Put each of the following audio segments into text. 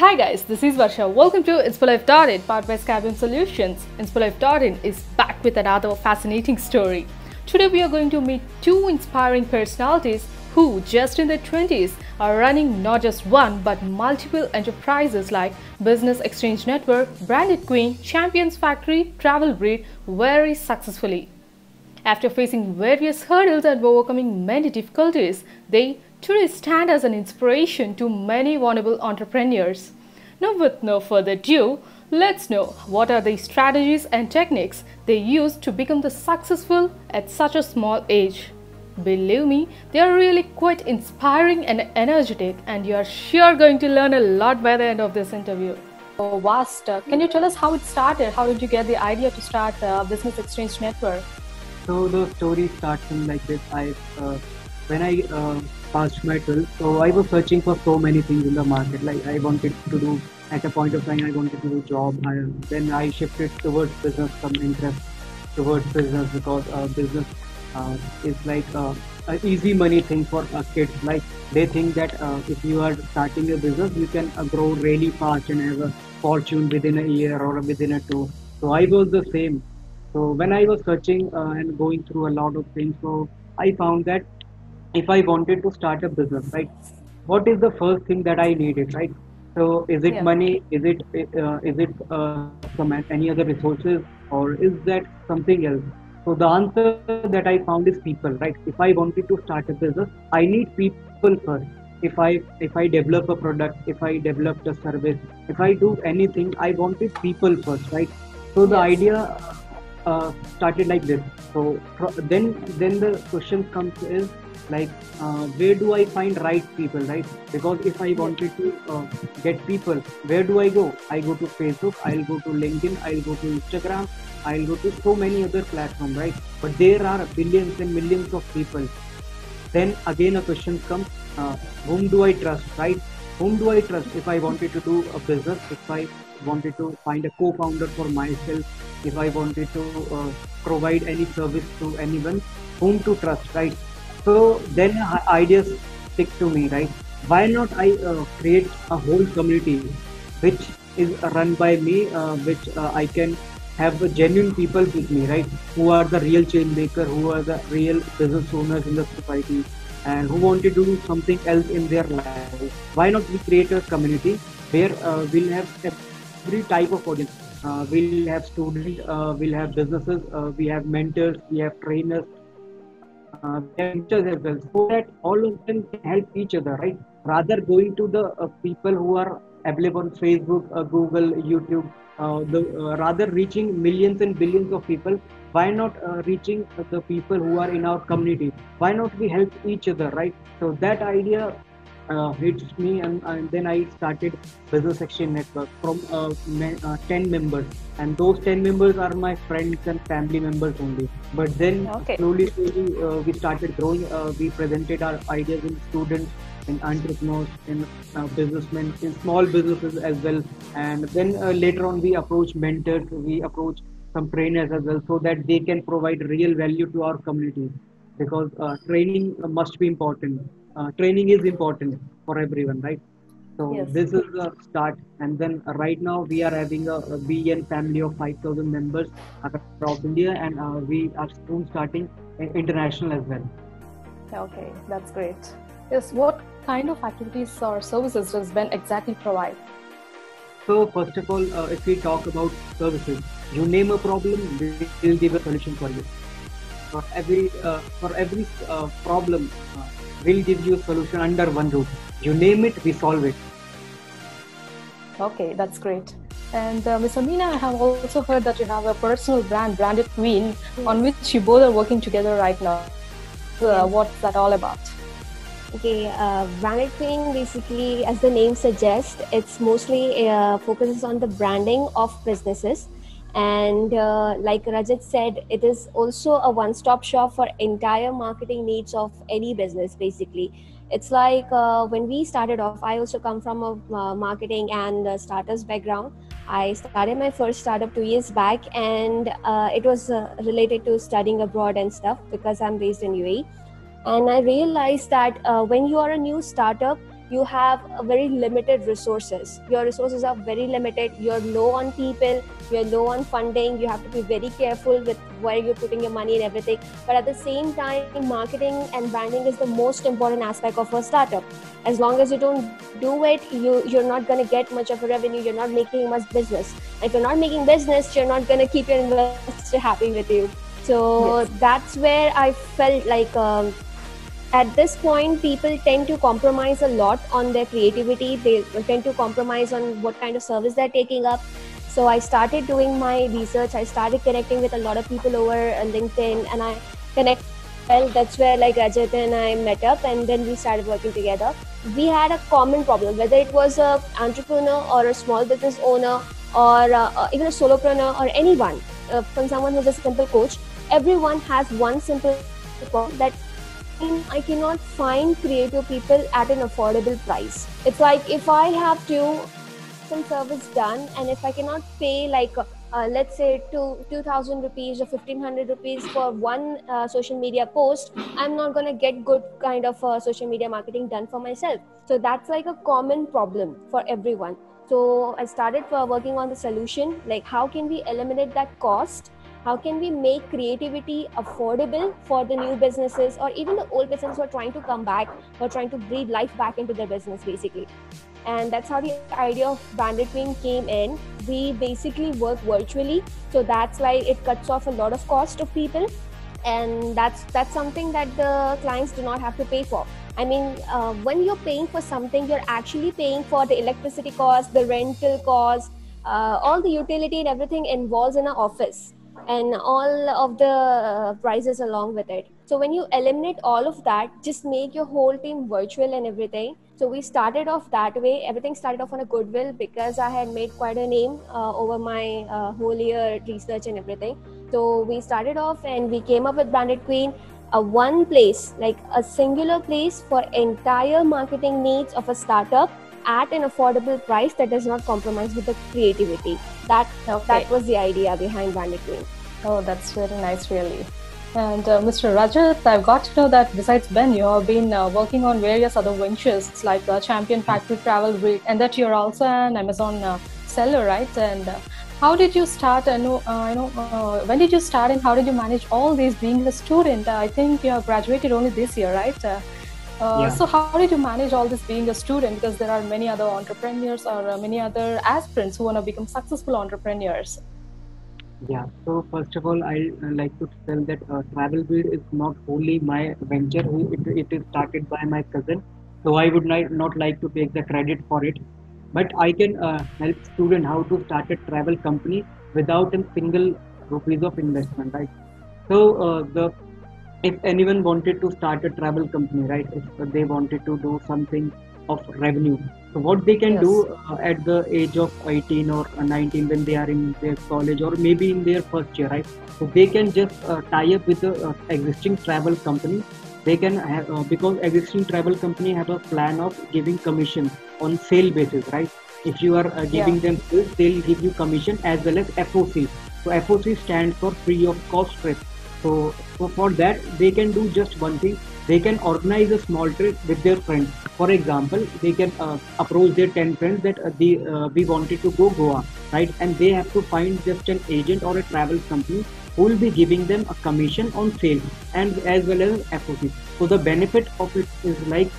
Hi guys, this is Varsha. Welcome to InspireLife.in, powered by Skybeam Solutions. InspireLife.in is back with another fascinating story. Today we are going to meet two inspiring personalities who, just in their 20s, are running not just one but multiple enterprises like Business Exchange Network, Branded Queen, Champions Factory, Travel Breed very successfully. After facing various hurdles and overcoming many difficulties, they today stand as an inspiration to many vulnerable entrepreneurs. Now, with no further ado, let's know what are the strategies and techniques they use to become the successful at such a small age. Believe me, they are really quite inspiring and energetic, and you are sure going to learn a lot by the end of this interview. So, Vast, can you tell us how it started? How did you get the idea to start Business Exchange Network? So the story starts in like this. When I passed my 12th, so I was searching for so many things in the market. Like I wanted to do, at a point of time, I wanted to do job. Then I shifted towards business, some interest towards business because business is like an easy money thing for kids. Like they think that if you are starting a business, you can grow really fast and have a fortune within a year or within a two. So I was the same. So when I was searching and going through a lot of things, so I found that if I wanted to start a business, right, what is the first thing that I needed, right? So is it money? Is it some any other resources, or is that something else? So the answer that I found is people, right? If I wanted to start a business, I need people first. If I develop a product, if I develop a service, if I do anything, I wanted people first, right? So the idea started like this. So then the question comes is like where do I find right people, right? Because if I wanted to get people, where do I go? I go to Facebook, I'll go to LinkedIn, I'll go to Instagram, I'll go to so many other platforms, right? But there are billions and millions of people. Then again a question comes, whom do I trust, right? Whom do I trust if I wanted to do a business, if I wanted to find a co-founder for myself, if I wanted to provide any service to anyone, whom to trust, right? So then ideas stick to me, right? Why not I create a whole community which is run by me, which I can have the genuine people with me, right? Who are the real change maker, who are the real business owners in the society, and who want to do something else in their life. Why not we create a community where we'll have every type of audience. We'll have students, we'll have businesses, we have mentors, we have trainers, we have teachers as well, so that all of them can help each other, right? Rather going to the people who are available on Facebook, Google, YouTube, rather reaching millions and billions of people, why not reaching the people who are in our community? Why not we help each other, right? So that idea hits me, and then I started Business Exchange Network from 10 members, and those 10 members are my friends and family members only. But then slowly we started growing. We presented our ideas in students, in entrepreneurs, in businessmen, in small businesses as well. And then later on we approach mentors, we approach some trainers as well, so that they can provide real value to our community, because training must be important. Training is important for everyone, right? So this is the start, and then right now we are having a BN family of 5,000 members across India, and we are soon starting international as well. Okay, that's great. Yes, what kind of activities or services does Ben exactly provide? So first of all, if we talk about services, you name a problem, we will give a solution for you. For every problem, we'll give you a solution under one roof. You name it, we solve it. Okay, that's great. And Ms. Amina, I have also heard that you have a personal brand, Branded Queen, on which you both are working together right now. What's that all about? Okay, Branded Queen, basically, as the name suggests, it's mostly focuses on the branding of businesses. And like Rajat said, it is also a one-stop shop for entire marketing needs of any business, basically. It's like when we started off, I also come from a marketing and startups background. I started my first startup 2 years back, and it was related to studying abroad and stuff, because I'm based in UAE. And I realized that when you are a new startup, you have a very limited resources. Your resources are very limited. You're low on people, you're low on funding. You have to be very careful with where you're putting your money and everything. But at the same time, marketing and branding is the most important aspect of a startup. As long as you don't do it, you're not going to get much of a revenue. You're not making much business. If you're not making business, you're not going to keep your investor happy with you. So Yes. that's where I felt like at this point, people tend to compromise a lot on their creativity. They tend to compromise on what kind of service they're taking up. So I started doing my research. I started connecting with a lot of people over LinkedIn, and I connect. Well, that's where like Rajat and I met up, and then we started working together. We had a common problem, whether it was a entrepreneur or a small business owner or even a solopreneur or anyone, from someone who's a simple coach. Everyone has one simple problem, that I cannot find creative people at an affordable price. It's like if I have to some service done, and if I cannot pay like let's say 2,000 rupees or 1,500 rupees for one social media post, I'm not gonna get good kind of social media marketing done for myself. So that's like a common problem for everyone. So I started working on the solution, like how can we eliminate that cost, how can we make creativity affordable for the new businesses or even the old businesses who are trying to come back or trying to breathe life back into their business basically. And that's how the idea of Branded Queen came in. We basically work virtually, so that's why it cuts off a lot of cost of people, and that's something that the clients do not have to pay for. I mean, when you're paying for something, you're actually paying for the electricity cost, the rental cost, all the utility and everything involves in an office, and all of the prices along with it. So when you eliminate all of that, just make your whole team virtual and everything. So we started off that way. Everything started off on a goodwill because I had made quite a name over my whole year research and everything. So we started off and we came up with Branded Queen, a one place, like a singular place for entire marketing needs of a startup at an affordable price that does not compromise with the creativity. That was the idea behind Branded Queen. Oh, that's very nice, really. And Mr. Rajat, I've got to know that besides Ben, you have been working on various other ventures like Champion Factory Travel Week, and that you're also an Amazon seller, right? And how did you start? When did you start, and how did you manage all these being a student? I think you have graduated only this year, right? Yeah. So how did you manage all this being a student? Because there are many other entrepreneurs or many other aspirants who want to become successful entrepreneurs. Yeah, so first of all, I like to tell that Travelbeard is not only my venture. It is started by my cousin, so I would not like to take the credit for it. But I can help student how to start a travel company without a single rupees of investment, right? So the if anyone wanted to start a travel company, right? If they wanted to do something of revenue, so what they can do at the age of 18 or 19 when they are in their college or maybe in their first year, right? So they can just tie up with the existing travel company. They can have because existing travel company have a plan of giving commission on sale basis, right? If you are giving them sales, they'll give you commission as well as FOC. So FOC stands for free of cost trip. So for that, they can do just one thing. They can organize a small trip with their friends. For example, they can approach their 10 friends that we wanted to go Goa, right? And they have to find just an agent or a travel company who will be giving them a commission on sale and as well as FOC. So the benefit of it is like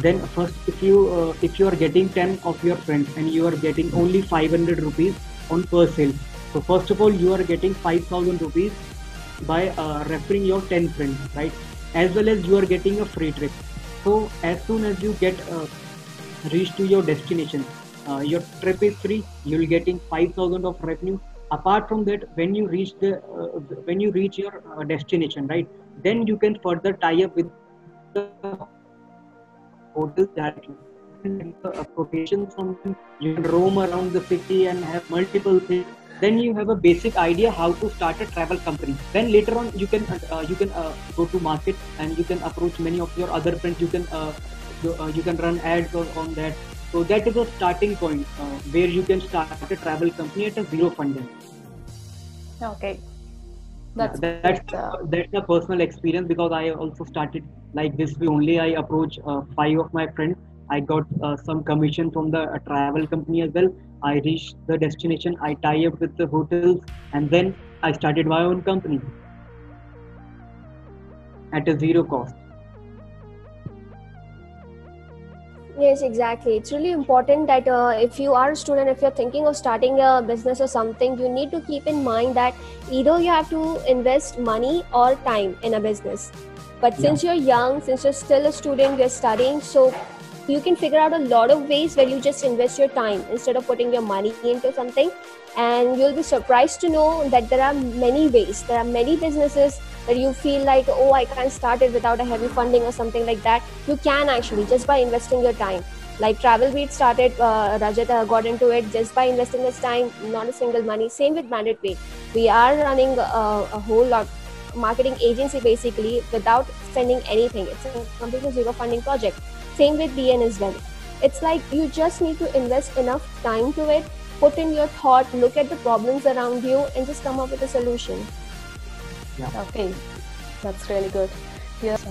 then first if you are getting 10 of your friends and you are getting only 500 rupees on per sale. So first of all, you are getting 5,000 rupees by referring your 10 friends, right? As well as you are getting a free trip. So as soon as you get reach to your destination, your trip is free. You'll getting 5,000 of revenue. Apart from that, when you reach your destination, right? Then you can further tie up with the hotels directly. Quotations from them. You can roam around the city and have multiple things. Then you have a basic idea how to start a travel company. Then later on you can go to market and you can approach many of your other friends. You can run ads on that. So that is a starting point where you can start a travel company at a zero funding. Okay. That's a personal experience because I also started like this way only. I approach 5 of my friends. I got some commission from the travel company as well. I reached the destination, I tie up with the hotels, and then I started my own company at a zero cost. Yes, exactly. It's really important that if you are a student, if you're thinking of starting a business or something, you need to keep in mind that either you have to invest money or time in a business. But Yeah. since you're young, since you're still a student, you're studying, so you can figure out a lot of ways where you just invest your time instead of putting your money into something. And you'll be surprised to know that there are many ways. There are many businesses that you feel like, oh, I can't start it without a heavy funding or something like that. You can actually, just by investing your time. Like Travelbeat started, Rajat got into it just by investing his time, not a single money. Same with Mandate. We are running a whole lot marketing agency basically without spending anything. It's a completely zero funding project. Same with BN as well. It's like you just need to invest enough time to it, put in your thought, look at the problems around you, and just come up with a solution. Okay, that's really good. Yes.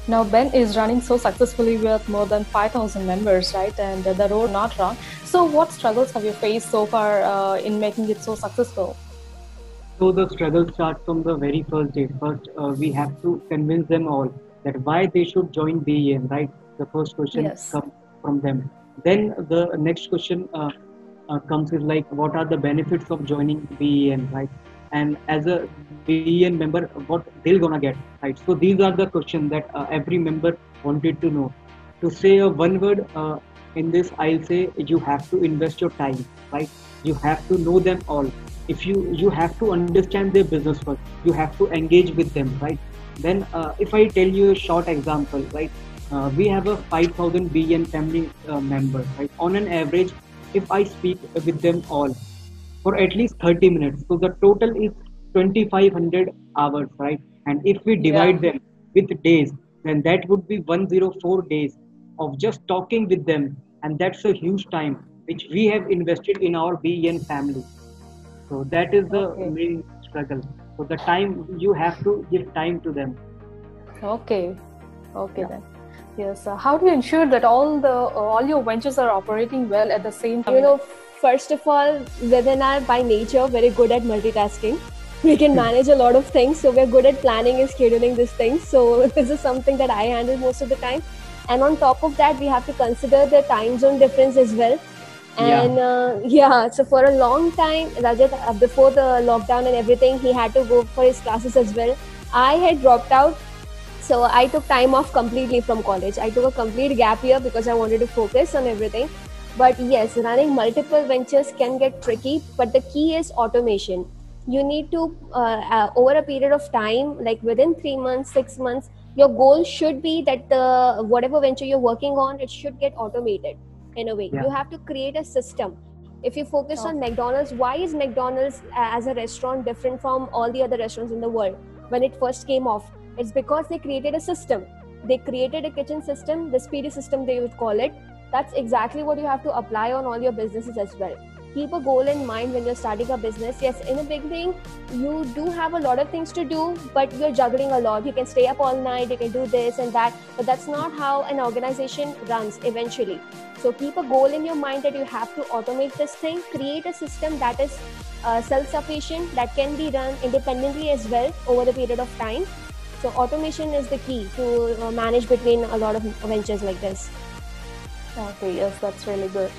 Now Ben is running so successfully with more than 5,000 members, right? And the road not wrong. So what struggles have you faced so far in making it so successful? So the struggle starts from the very first day. First, we have to convince them all that why they should join BEN, right? The first question Yes. comes from them. Then the next question comes is like, what are the benefits of joining BEN, right? And as a BEN member, what they're gonna get, right? So these are the questions that every member wanted to know. To say a one word in this, I'll say you have to invest your time, right? You have to know them all. If you have to understand their business first, you have to engage with them, right? Then if I tell you a short example, right? We have a 5,000 BN family members, right? On an average, if I speak with them all for at least 30 minutes, so the total is 2,500 hours, right? And if we Yeah. divide them with days, then that would be 104 days of just talking with them, and that's a huge time which we have invested in our BN family. So that is the Okay. main struggle. So the time, you have to give time to them. Okay. Okay Yeah. then. Yes. How do you ensure that all your ventures are operating well at the same time? You know, first of all, within our by nature very good at multitasking. We can manage a lot of things, so we're good at planning and scheduling these things. So this is something that I handle most of the time. And on top of that, we have to consider the time zone difference as well. Yeah. And yeah, so for a long time, Rajat, before the lockdown and everything, he had to go for his classes as well. I had dropped out, so I took time off completely from college. I took a complete gap year because I wanted to focus on everything. But yes, running multiple ventures can get tricky, but the key is automation. You need to, over a period of time, like within 3 months, 6 months, your goal should be that the whatever venture you're working on, it should get automated in a way. Yeah. You have to create a system. If you focus on Okay. McDonald's, why is McDonald's as a restaurant different from all the other restaurants in the world when it first came off? It's because they created a system. They created a kitchen system, the speedy system they would call it. That's exactly what you have to apply on all your businesses as well. Keep a goal in mind when you're starting a business. Yes, in the beginning, you do have a lot of things to do, but you're juggling a lot. You can stay up all night, you can do this and that, but that's not how an organization runs eventually. So keep a goal in your mind that you have to automate this thing, create a system that is self-sufficient, that can be run independently as well over the period of time. So automation is the key to manage between a lot of ventures like this. Okay, yes, that's really good.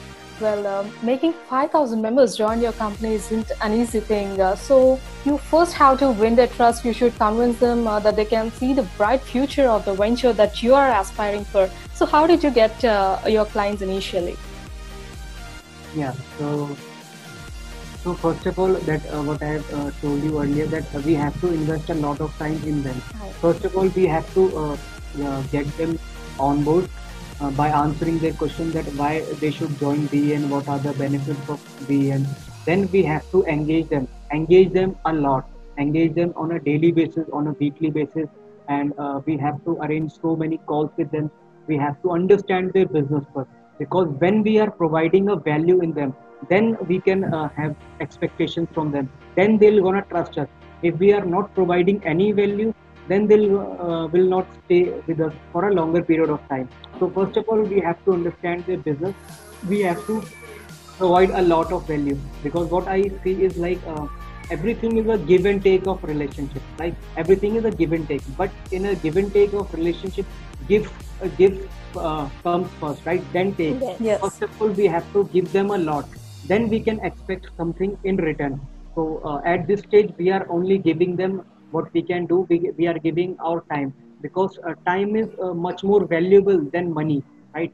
Well, making 5,000 members join your company isn't an easy thing. So you first have to win their trust. You should convince them that they can see the bright future of the venture that you are aspiring for. So how did you get your clients initially? Yeah. So first of all, that what I have told you earlier, that we have to invest a lot of time in them. First of all, we have to get them on board by answering their question that why they should join BN, what are the benefits of BN. Then we have to engage them a lot, engage them on a daily basis, on a weekly basis, and we have to arrange so many calls with them. We have to understand their business first, because when we are providing a value in them, then we can have expectations from them. Then they're gonna trust us. If we are not providing any value, then they'll will not stay with us for a longer period of time. So first of all, we have to understand the business. We have to provide a lot of value, because what I see is like everything is a give and take of relationship. Like everything is a give and take, but in a give and take of relationship, give comes first, right? Then take. Yes. Yes. First of all, we have to give them a lot. Then we can expect something in return. So at this stage, we are only giving them what we can do. We are giving our time, because time is much more valuable than money, right?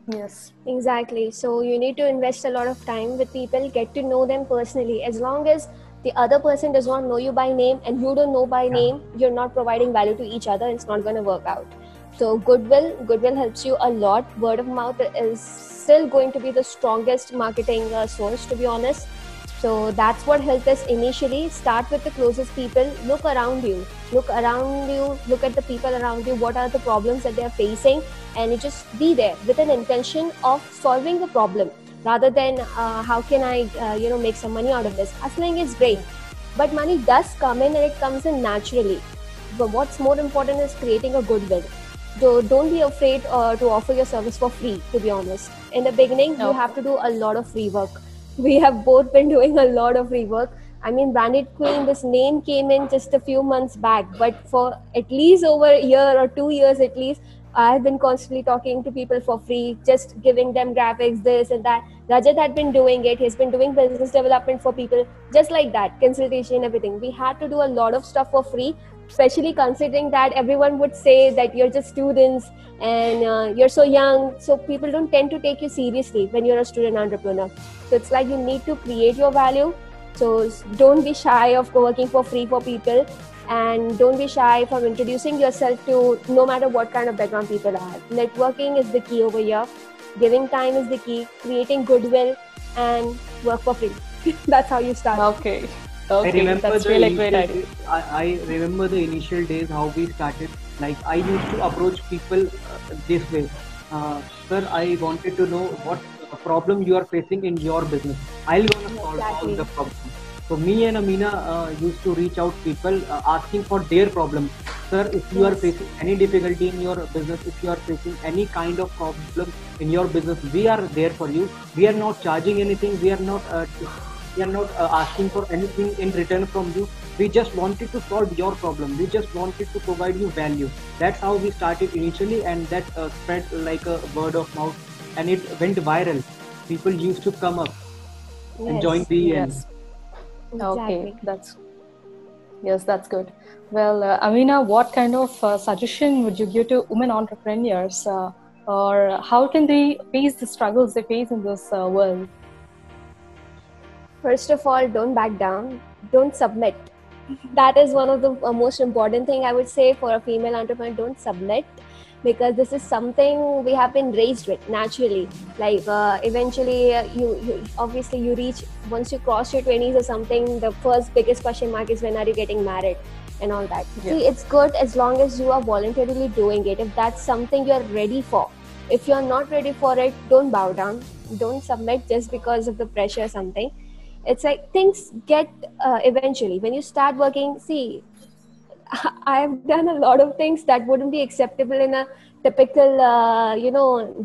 Yes. Exactly. So you need to invest a lot of time with people, get to know them personally. As long as the other person does not know you by name and you don't know by Yeah. name, you're not providing value to each other. It's not going to work out. So goodwill helps you a lot. Word of mouth is still going to be the strongest marketing source, to be honest. So that's what helped us initially. Start with the closest people. Look around you. Look around you. Look at the people around you. What are the problems that they're facing? And you just be there with an intention of solving the problem, rather than how can I make some money out of this. Hustling is great, but money does come in, and it comes in naturally. But what's more important is creating a goodwill. So don't be afraid to offer your service for free, to be honest. In the beginning, you Okay. have to do a lot of free work. We have both been doing a lot of free work. I mean, Branded Queen, this name came in just a few months back, but for at least over a year or 2 years at least, I've been constantly talking to people for free, just giving them graphics, this and that. Rajat had been doing it. He's been doing business development for people, just like that, consultation, everything. We had to do a lot of stuff for free, especially considering that everyone would say that you're just students and you're so young. So people don't tend to take you seriously when you're a student entrepreneur. So it's like you need to create your value. So don't be shy of working for free for people, and don't be shy from introducing yourself to no matter what kind of background people are. Networking is the key over here. Giving time is the key. Creating goodwill and work for free. That's how you start. Okay. I Okay. remember That's the really a great initial idea. days, I remember the initial days how we started. Like I used to approach people this way. Sir, I wanted to know what problem you are facing in your business. I'll gonna solve all Exactly. the problem. So me and Amina used to reach out people asking for their problem. Sir, if you are Yes. facing any difficulty in your business, if you are facing any kind of problem in your business, we are there for you. We are not charging anything. We are not asking for anything in return from you. We just wanted to solve your problem. We just wanted to provide you value. That's how we started initially, and that spread like a word of mouth, and it went viral. People used to come up and join Yes. the end. Yes. Okay. Exactly. That's good. Well, Amina, what kind of suggestion would you give to women entrepreneurs, or how can they face the struggles they face in this world? First of all, don't back down. Don't submit. That is one of the most important thing I would say for a female entrepreneur. Don't submit, because this is something we have been raised with naturally. Like eventually, you obviously you reach, once you cross your 20s or something, the first biggest question mark is when are you getting married and all that. Yeah. See, it's good as long as you are voluntarily doing it. If that's something you're ready for. If you're not ready for it, don't bow down. Don't submit just because of the pressure or something. It's like things get eventually when you start working. See, I've done a lot of things that wouldn't be acceptable in a typical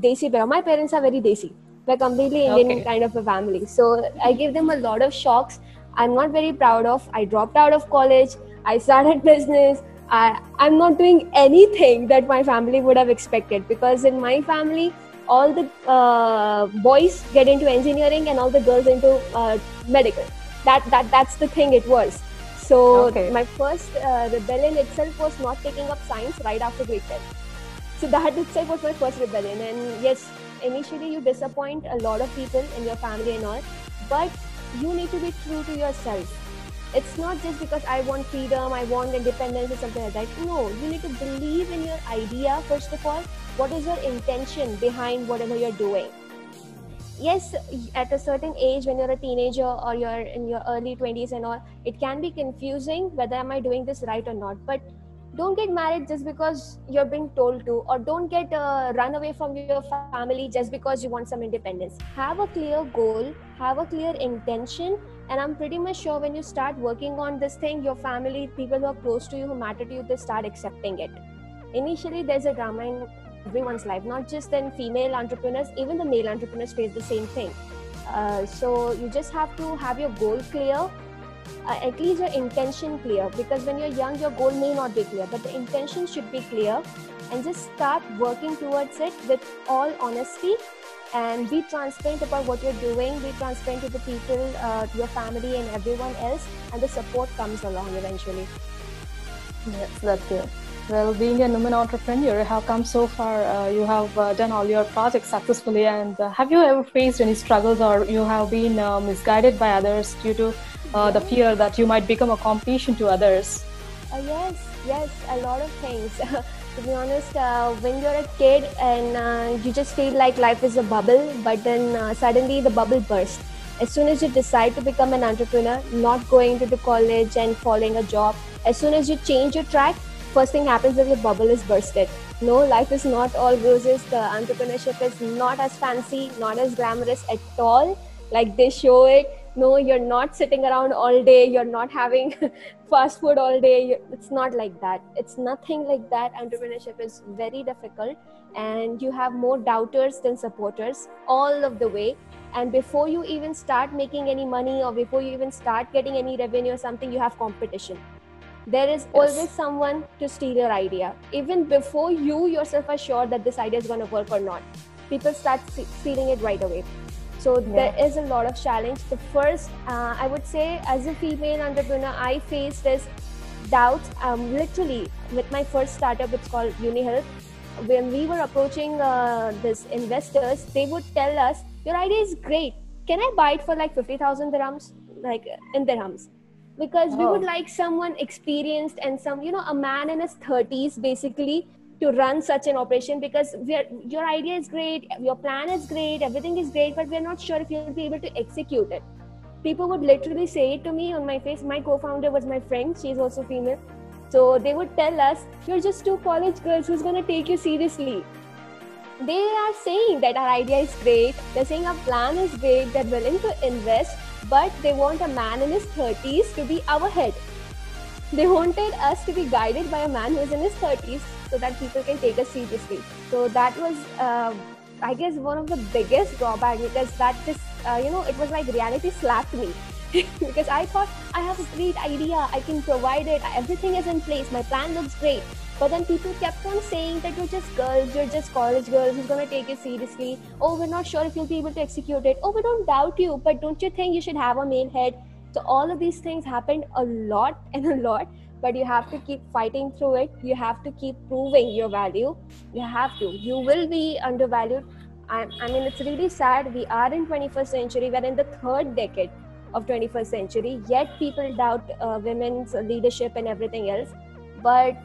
desi parents. My parents are very desi. We're completely Indian Okay. kind of a family, so I give them a lot of shocks I'm not very proud of. I dropped out of college, I started business. I'm not doing anything that my family would have expected, because in my family all the boys get into engineering and all the girls into medical. That's the thing it was. So Okay. my first rebellion itself was not taking up science right after grade 10. So that itself was my first rebellion. And yes, initially you disappoint a lot of people in your family and all, but you need to be true to yourself. It's not just because I want freedom, I want independence or something like that. No, you need to believe in your idea first of all. What is your intention behind whatever you're doing? Yes, at a certain age, when you're a teenager or you're in your early 20s and all, it can be confusing whether am I doing this right or not. But Don't get married just because you're being told to, or don't get run away from your family just because you want some independence. Have a clear goal, have a clear intention, and I'm pretty much sure when you start working on this thing, your family, people who are close to you, who matter to you, they start accepting it. Initially, there's a drama in everyone's life, not just in female entrepreneurs, even the male entrepreneurs face the same thing. So you just have to have your goal clear, at least your intention clear, because when you're young your goal may not be clear, but the intention should be clear, and just start working towards it with all honesty, and be transparent about what you're doing, be transparent to the people, to your family and everyone else, and the support comes along eventually. Yes, that's good. Well, being a woman entrepreneur, you have come so far. You have done all your projects successfully. And have you ever faced any struggles, or you have been misguided by others due to the fear that you might become a competition to others? Yes, a lot of things. To be honest, when you're a kid and you just feel like life is a bubble, but then suddenly the bubble bursts. As soon as you decide to become an entrepreneur, not going to the college and following a job, as soon as you change your track, first thing happens is the bubble is bursted. No, life is not all roses. The entrepreneurship is not as fancy, not as glamorous at all, like they show it. No, you're not sitting around all day, you're not having fast food all day. It's not like that. It's nothing like that. Entrepreneurship is very difficult, and you have more doubters than supporters all of the way. And before you even start making any money, or before you even start getting any revenue or something, you have competition. There is always someone to steal your idea. Even before you yourself are sure that this idea is going to work or not, people start stealing it right away. So there is a lot of challenge. The first, I would say, as a female entrepreneur, I faced is doubts. Literally, with my first startup, it's called UniHealth. When we were approaching this investors, they would tell us, "Your idea is great. Can I buy it for like 50,000 dirhams, like in dirhams?" Because we would like someone experienced and some, a man in his 30s basically to run such an operation, because your idea is great, your plan is great, everything is great, but we're not sure if you'll be able to execute it. People would literally say it to me on my face. My co-founder was my friend, she's also female. So they would tell us, "You're just two college girls, who's going to take you seriously?" They are saying that our idea is great, they're saying our plan is great, they're willing to invest, but they want a man in his 30s to be our head. They wanted us to be guided by a man who is in his 30s so that people can take us seriously. So that was, I guess, one of the biggest drawbacks, because that just, it was like reality slapped me. Because I thought, I have a great idea, I can provide it, everything is in place, my plan looks great. But then people kept on saying that you're just girls, you're just college girls, who's going to take it seriously? Oh, we're not sure if you'll be able to execute it. Oh, we don't doubt you, but don't you think you should have a male head? So all of these things happened a lot and a lot, but you have to keep fighting through it. You have to keep proving your value. You have to. You will be undervalued. I mean, it's really sad. We are in 21st century. We're in the third decade of 21st century, yet people doubt women's leadership and everything else. But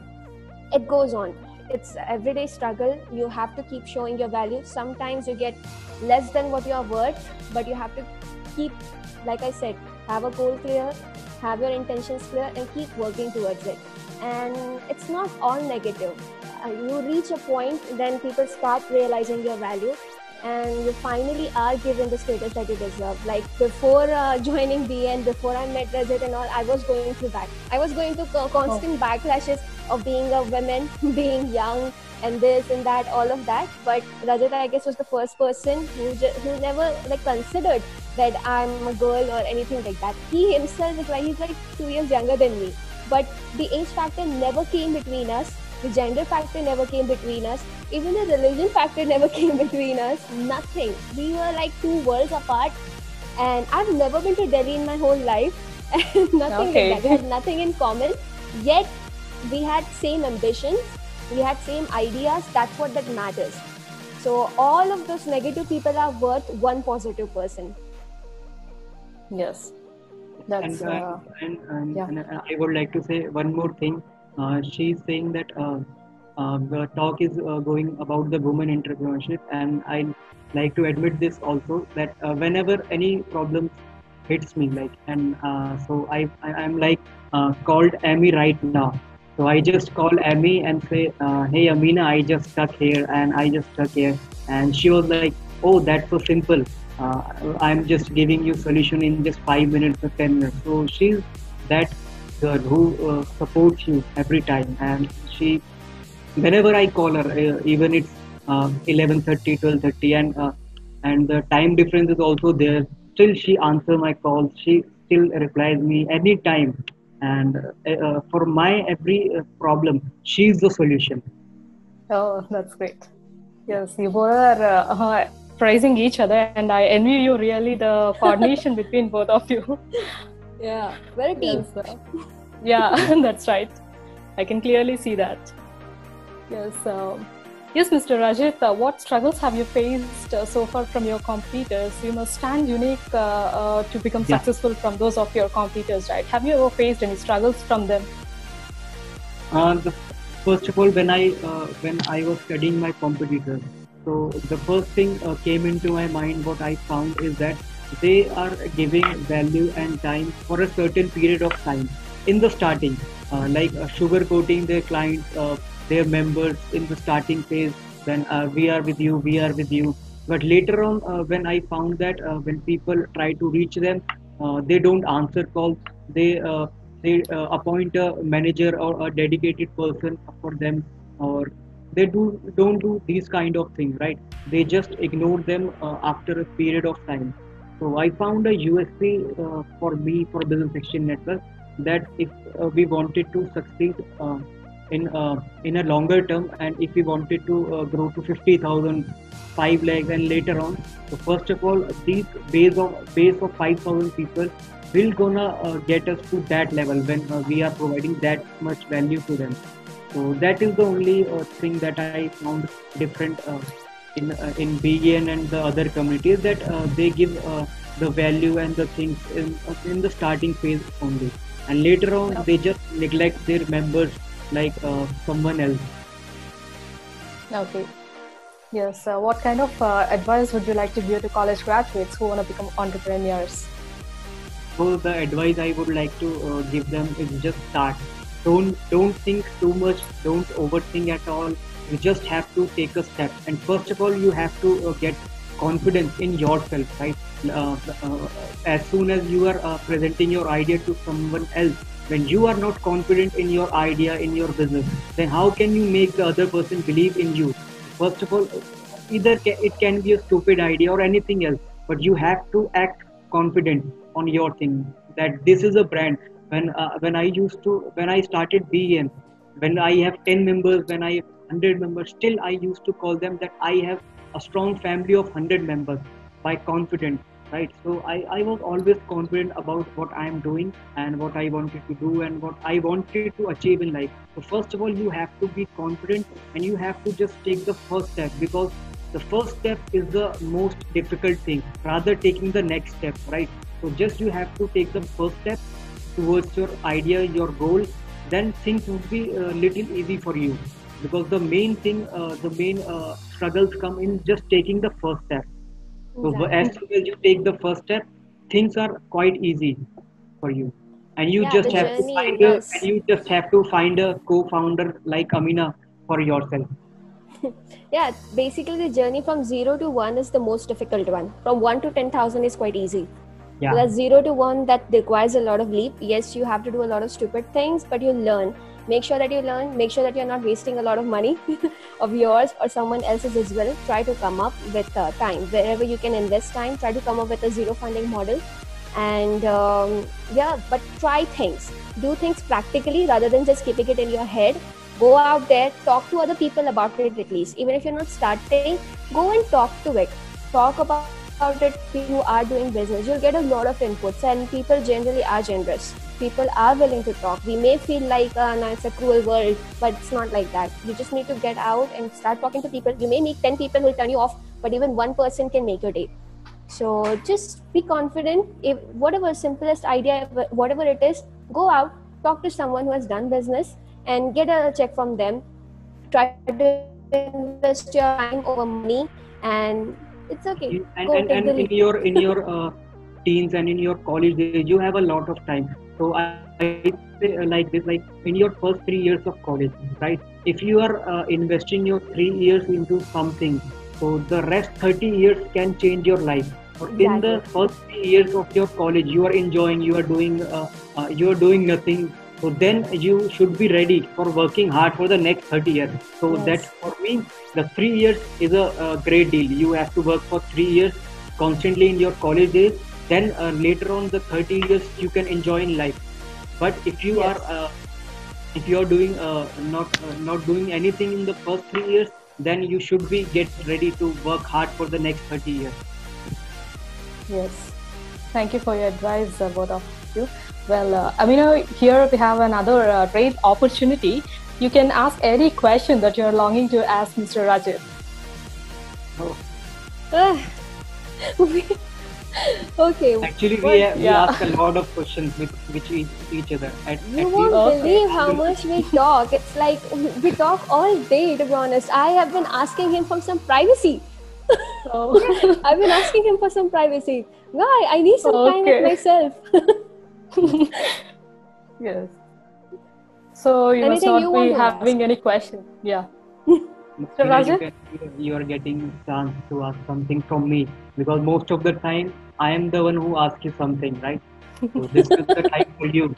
it goes on. It's everyday struggle. You have to keep showing your value. Sometimes you get less than what you're worth, but you have to keep, like I said, have a goal clear, have your intentions clear, and keep working towards it. And it's not all negative. You reach a point, then people start realizing your value, and you finally are given the status that you deserve. Like before joining BN, before I met Rajat and all, I was going through that. I was going through constant backlashes of being a woman, being young, and this and that, all of that. But Rajat, I guess, was the first person who never considered that I'm a girl or anything like that. He himself is he's like 2 years younger than me. But the age factor never came between us. The gender factor never came between us. Even the religion factor never came between us. Nothing. We were like two worlds apart. And I've never been to Delhi in my whole life. Nothing like that. We had nothing in common. Yet we had same ambitions. We had same ideas. That's what that matters. So all of those negative people are worth one positive person. Yes. That's, and I would like to say one more thing. She's saying that the talk is going about the women entrepreneurship, and I like to admit this also, that whenever any problem hits me, so I'm like called Amy right now. So I just call Amy and say, "Hey Amina, I just stuck here and I just stuck here," and she was like, "Oh, that's so simple. Uh, I'm just giving you solution in just 5 minutes or 10 minutes." So she's that girl who supports you every time, and she whenever I call her, even it's 11:30, 12:30, and the time difference is also there. Still, she answers my calls. She still replies me anytime, and for my every problem, she's the solution. Oh, that's great. Yes, you both are praising each other, and I envy you really the coordination between both of you. Yeah, we're a team. Yes, yeah, that's right. I can clearly see that. Yes, yes, Mr. Rajit, what struggles have you faced so far from your competitors? You must stand unique to become Yeah. successful from those of your competitors, right? Have you ever faced any struggles from them? The, first of all, when I was studying my competitors, so the first thing came into my mind. What I found is that they are giving value and time for a certain period of time in the starting, like sugarcoating their clients, their members in the starting phase. When we are with you. But later on, when I found that when people try to reach them, they don't answer calls. They uh, they appoint a manager or a dedicated person for them, or they don't do these kind of things, right? They just ignore them after a period of time. So I found a USP for me for Business Exchange Network, that if we wanted to succeed in a longer term, and if we wanted to grow to 50,000, 5 lakhs, and later on, so first of all, these base of 5,000 people will gonna get us to that level when we are providing that much value to them. So that is the only thing that I found different in BEN and the other communities, that they give the value and the things in the starting phase only, and later on they just neglect their members like someone else. Okay. Yes. What kind of advice would you like to give to college graduates who want to become entrepreneurs? So the advice I would like to give them is just start. Don't think too much. Don't overthink at all. You just have to take a step. And first of all, you have to get confidence in yourself, right? Uh, uh, as soon as you are presenting your idea to someone else, when you are not confident in your idea, in your business, then how can you make the other person believe in you? First of all, it can be a stupid idea or anything else, but you have to act confident on your thing, that this is a brand. When I started BN, when I have 10 members, when I have 100 members, still I used to call them that I have a strong family of 100 members, by confident, right? So I was always confident about what I am doing and what I wanted to do and what I wanted to achieve in life. So first of all, you have to be confident, and you have to just take the first step, because the first step is the most difficult thing, rather taking the next step, right? So just you have to take the first step towards your idea, your goal, then things would be a little easy for you, because the main struggles come in just taking the first step. So as Exactly. soon as you take the first step, things are quite easy for you, and you Yeah, just the have to Yes. journey, find a and yes. you just have to find a co-founder like Amina for yourself. Yeah, basically the journey from 0 to 1 is the most difficult one. From 1 to 10,000 is quite easy. So Yeah, that's 0 to 1, that requires a lot of leap. Yes, you have to do a lot of stupid things, but you learn. Make sure that you learn. Make sure that you're not wasting a lot of money of yours or someone else's as well. Try to come up with time. Wherever you can invest time, try to come up with a zero funding model. And yeah, but try things. Do things practically rather than just keeping it in your head. Go out there, talk to other people about it at least. Even if you're not starting, go and talk to it. Talk about it to people who are doing business. You'll get a lot of inputs, and people generally are generous. People are willing to talk. We may feel like no, it's a cruel world, but it's not like that. You just need to get out and start talking to people. You may meet 10 people who will turn you off, but even one person can make your day. So just be confident. If whatever simplest idea, whatever it is, go out, talk to someone who has done business, and get a check from them. Try to invest your time over money, and it's okay. Go take the leap. and in your teens and in your college days, you have a lot of time. So I say like this, like in your first 3 years of college, right? If you are investing your 3 years into something, so the rest 30 years can change your life. Or in the Exactly. first 3 years of your college, you are enjoying, you are doing nothing. So then you should be ready for working hard for the next 30 years. So that Yes. for me, the 3 years is a great deal. You have to work for 3 years constantly in your college days, then later on the 30 years you can enjoy in life. But Yes. if you are doing not doing anything in the first 3 years, then you should be get ready to work hard for the next 30 years. Yes. Thank you for your advice, both of you. Well, Amina, here we have another great opportunity. You can ask any question that you're longing to ask Mr. Rajat. Oh, Ah, okay. actually What? we Yeah. ask a lot of questions with each other You at won't least Okay. believe how hundred much we questions. talk. It's like we talk all day, to be honest. I have been asking him for some privacy. Oh. I've been asking him for some privacy. Guy, I need some time with Okay. myself. Yes. So you must Anything you not want be to ask? having any question. Yeah. Mr. Mira, Rajat? you are getting chance to ask something from me, because most of the time I am the one who asks you something, right? So this is the time for you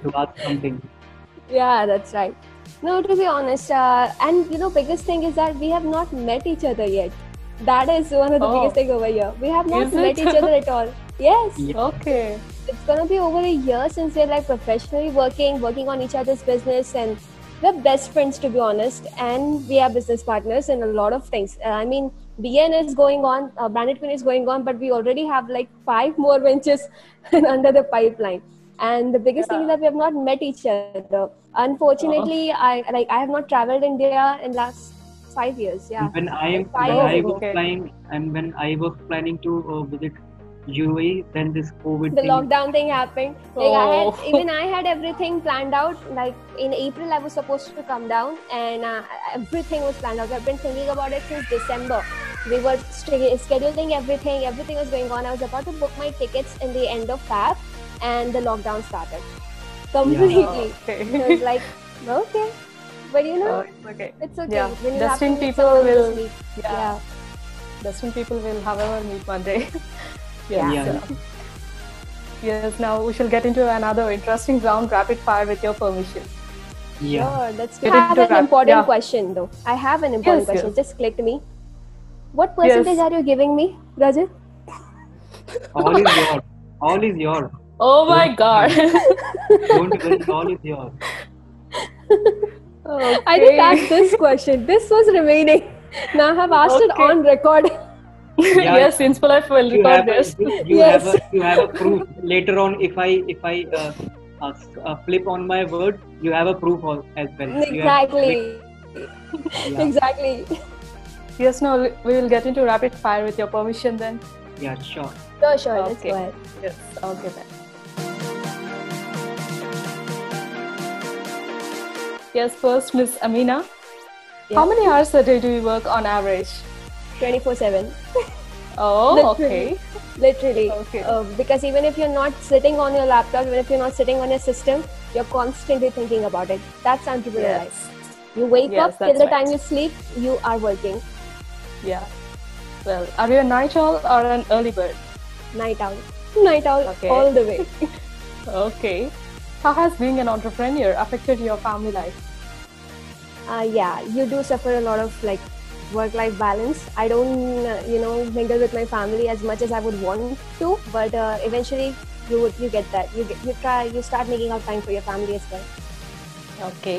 to ask something. Yeah, that's right. No, to be honest, and biggest thing is that we have not met each other yet. That is one of the biggest Oh, thing over here. We have not is met it? each other at all. Yes, Yeah, Okay. it's gonna be over a year since we're like professionally working on each other's business, and we're best friends, to be honest, and we are business partners in a lot of things. I mean, BN is going on, Branded Queen is going on, but we already have like 5 more ventures under the pipeline. And the biggest thing is Yeah. that we have not met each other. Unfortunately, Oh, I have not traveled India in last 5 years. Yeah, and like five when years I oh, was ago. okay. planning and when I was planning to visit UAE, then this COVID The thing. lockdown thing happened. Like Oh, I had everything planned out. Like in April, I was supposed to come down, and everything was planned out. I've been thinking about it since December. We were scheduling everything. Everything was going on. I was about to book my tickets in the end of Feb, and the lockdown started Yeah, oh, completely. So okay. it's like, okay, but Oh, it's okay. it's okay. Yeah. When you have to Destined meet people someone, you just will, meet. yeah, Yeah, destined people will, however, meet one day. yeah. Yes. yeah, Yes. Now we shall get into another interesting round, rapid fire, with your permission. yeah. Sure, that's Get I have into an rap. important Yeah. question though. I have an important Yes. question. Yes. Just clicked me. What percentage Yes. are you giving me, Rajat? All is yours. All is yours. Oh my Don't God. don't worry. All is yours. I didn't ask Okay. this question. This was remaining. Now I have asked it Okay. on record. Yeah, Yes, Inspolife will you record have a this. Yes. you have a proof later on. If I flip on my word, you have a proof as well. You have Exactly. yeah, Exactly. Yes, now we will get into rapid fire with your permission then. yeah, sure. Sure. Let's Okay. go ahead. Yes, okay then. Yes, first, Miss Amina. Yeah. How many hours a day do you work on average? 24/7. Oh, Literally. okay. Literally. Okay. Because even if you're not sitting on your laptop, even if you're not sitting on your system, you're constantly thinking about it. That's entrepreneur Yes. life. You wake Yes, up till that's the right. time you sleep, you are working. Yeah. Well, are you a night owl or an early bird? Night owl. Night owl Okay. all the way. Okay. How has being an entrepreneur affected your family life? Yeah, you do suffer a lot of like work-life balance. I don't, mingle with my family as much as I would want to, but eventually you get that. You start making out time for your family as well. Okay.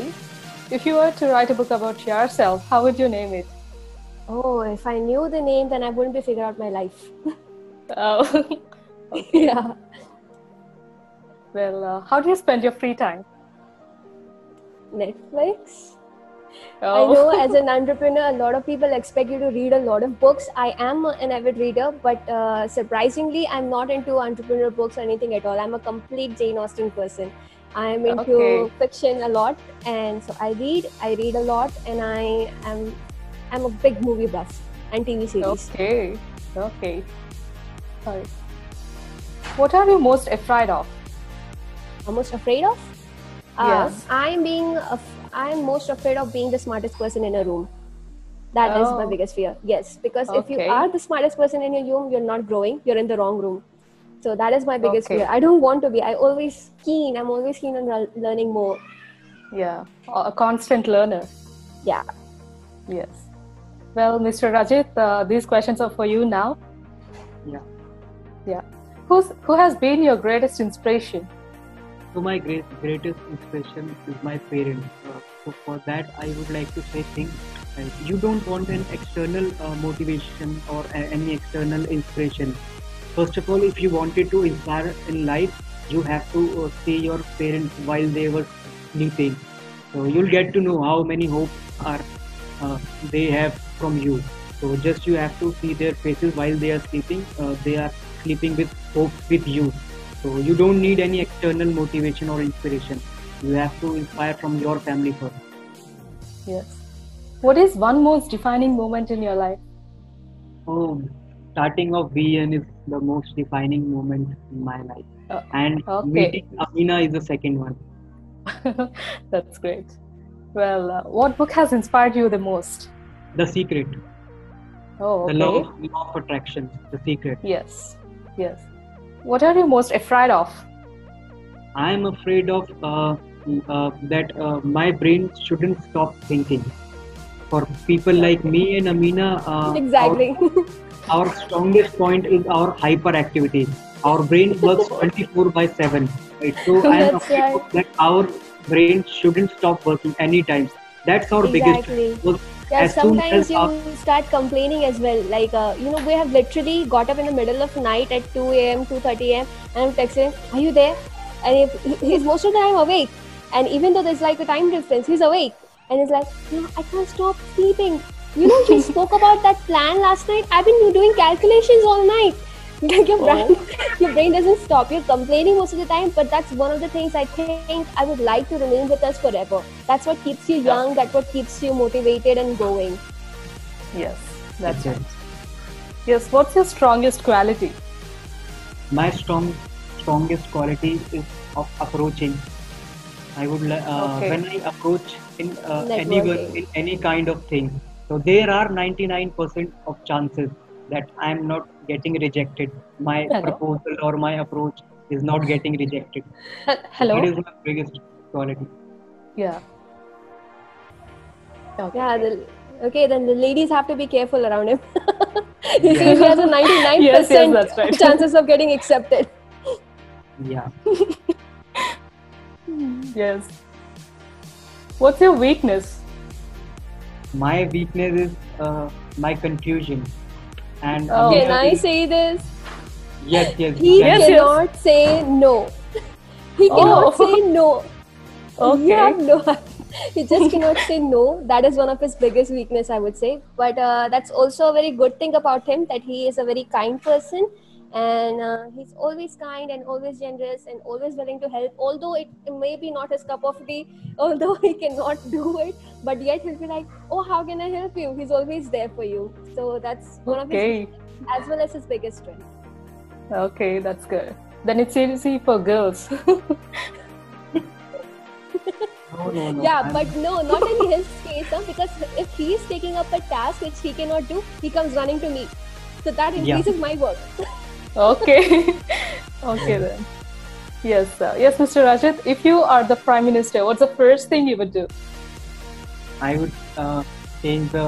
If you were to write a book about yourself, how would you name it? Oh, if I knew the name, then I wouldn't be figuring out my life. Oh, okay. Yeah. Well, how do you spend your free time? Netflix. I Oh, know as an entrepreneur, a lot of people expect you to read a lot of books. I am an avid reader, but surprisingly, I'm not into entrepreneur books or anything at all. I'm a complete Jane Austen person. I'm into Okay. fiction a lot, and so I read a lot, and I'm a big movie buff and TV series. okay. Okay. Sorry. What are you most afraid of? most afraid of? Yes. I'm most afraid of being the smartest person in a room. That is my Oh, biggest fear. Yes, because if you okay. are the smartest person in your room, you're not growing. You're in the wrong room. So that is my biggest fear. Okay. I don't want to be. I'm always keen on learning more. Yeah. A constant learner. Yeah. Yes. Well, Mr. Rajit, these questions are for you now. Yeah. Yeah. Who has been your greatest inspiration? So my greatest inspiration is my parents. So for that, I would like to say things. You don't want an external motivation or any external inspiration. First of all, if you wanted to inspire in life, you have to see your parents while they were sleeping. So you'll get to know how many hopes are they have from you. So just you have to see their faces while they are sleeping. They are sleeping with hope with you. So you don't need any external motivation or inspiration. You have to inspire from your family first. Yes. What is one most defining moment in your life? Oh, starting of BN is the most defining moment in my life, Uh, and okay. meeting Amina is the second one. That's great. Well, what book has inspired you the most? The Secret, Oh, the okay. law of attraction, The Secret. Yes. Yes. What are you most afraid of? I am afraid of that my brain shouldn't stop thinking. For people like Okay. me and Amina, Exactly. our strongest point is our hyperactivity. Our brain works 24 by 7. Right? So I am That's afraid right. of that our brain shouldn't stop working anytime. That's our biggest challenge. Exactly. Because Yeah, as soon as sometimes you start complaining as well. Like, we have literally got up in the middle of night at 2 a.m., 2:30 a.m. and I'm texting him, "Are you there?" And if he's most of the time awake, and even though there's like a time difference, he's awake, and he's like, "No, I can't stop sleeping. We spoke about that plan last night. I've been doing calculations all night." Like Oh, your brain doesn't stop. You're complaining most of the time, but that's one of the things I think I would like to remain with us forever. That's what keeps you yeah. young. That's what keeps you motivated and going. Yes, that's That's it. right. Yes, what's your strongest quality? My strongest quality is of approaching. Okay. When I approach in anyone Networking. in any kind of thing. So there are 99% of chances that I am not getting rejected. My Hello. proposal or my approach is not getting rejected. So that Hello. is my biggest quality. Yeah. Okay. Yeah. Okay, then the ladies have to be careful around him. You see, Yeah, he has a Yes, yes, 99% that's right. chances of getting accepted. yeah. Yes. What's your weakness? My weakness is my confusion. And Oh, Can Amina I will, say this? yes, yes, you He can. yes, yes. cannot say no. He cannot say Oh, no. You okay. have no. He just cannot say no. That is one of his biggest weakness, I would say. But that's also a very good thing about him, that he is a very kind person, and he's always kind and always generous and always willing to help. Although it may be not his cup of tea, although he cannot do it, but yet he'll be like, "Oh, how can I help you?" He's always there for you. So that's one of his Okay. weaknesses as well as his biggest strength. Okay, that's good. Then it's easy for girls. No, no, no. Yeah, but no, not in his case, because if he is taking up a task which he cannot do, he comes running to me. So that Yeah. increases my work. Okay. Okay then. Yes, yes, Mr. Rajat, if you are the Prime Minister, what's the first thing you would do? I would change the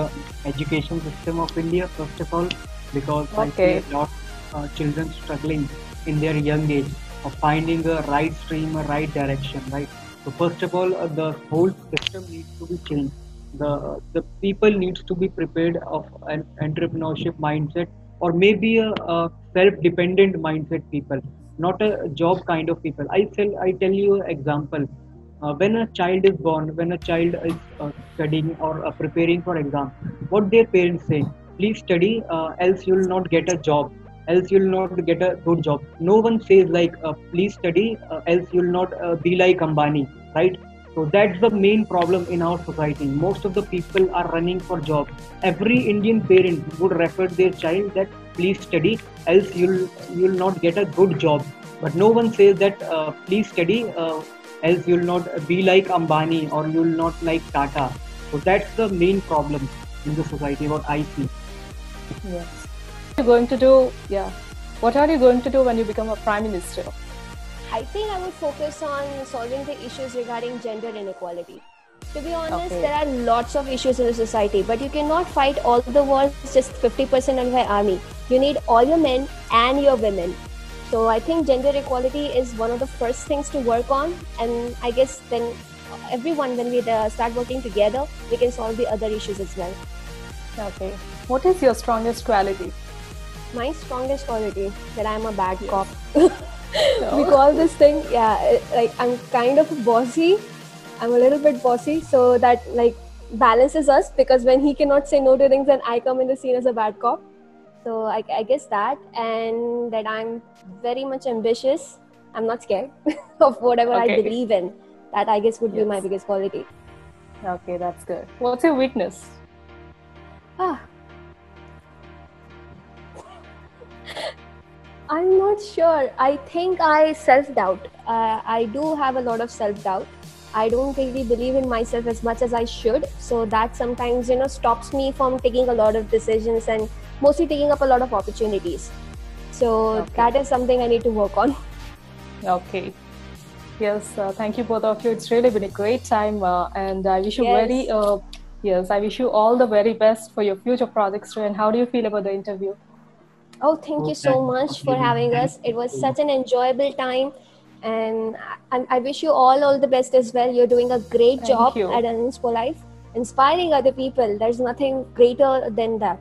education system of India first of all, because I see Okay. a lot of children struggling in their young age of finding a right stream, a right direction, right? So first of all, the whole system needs to be changed. The people needs to be prepared of an entrepreneurship mindset, or maybe a self-dependent mindset people, not a job kind of people. I tell you an example. When a child is born, when a child is studying or preparing for exam, what their parents say, please study, else you will not get a job, else you will not get a good job. No one says like, please study, else you will not be like Ambani, right? So that's the main problem in our society. Most of the people are running for jobs. Every Indian parent would refer their child that please study, else you'll not get a good job. But no one says that please study, else you'll not be like Ambani or you'll not like Tata. So that's the main problem in the society, what I see. Yes. What are you going to do? Yeah. What are you going to do when you become a prime minister? I think I would focus on solving the issues regarding gender inequality. To be honest, Okay. there are lots of issues in the society, but you cannot fight all the wars just 50% of your army. You need all your men and your women. So I think gender equality is one of the first things to work on, and I guess then everyone, when we start working together, we can solve the other issues as well. Okay. What is your strongest quality? My strongest quality, that I'm a bad Yes. cop. We call this thing, like I'm kind of bossy. I'm a little bit bossy, so that like balances us, because when he cannot say no to things, then I come in the scene as a bad cop. So I guess that, and that I'm very much ambitious. I'm not scared of whatever I Okay. believe in. That I guess would be my Yes. biggest quality. Okay, that's good. What's your weakness? Ah, I'm not sure. I think I self-doubt. I do have a lot of self-doubt. I don't really believe in myself as much as I should. So that sometimes, stops me from taking a lot of decisions and mostly taking up a lot of opportunities. So Okay. that is something I need to work on. Okay. Yes, thank you both of you. It's really been a great time, and I wish you Yes. yes, I wish you all the very best for your future projects too. And how do you feel about the interview? Oh, thank So you so much for having thank us. It was you. such an enjoyable time. And I wish you all the best as well. You're doing a great Thank job you. at Inspo Life, inspiring other people. There's nothing greater than that.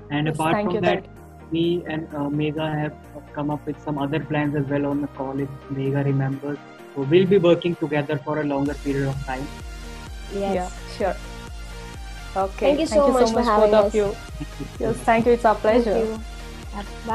And Yes, apart thank from you. that, Thank me and Megha have come up with some other plans as well on the call, if Megha remembers. So we'll be working together for a longer period of time. Yes. Yeah, sure. Okay. Thank you so much for both having of us. you. Thank you. Yes, thank you. It's our Thank pleasure. you. Bye.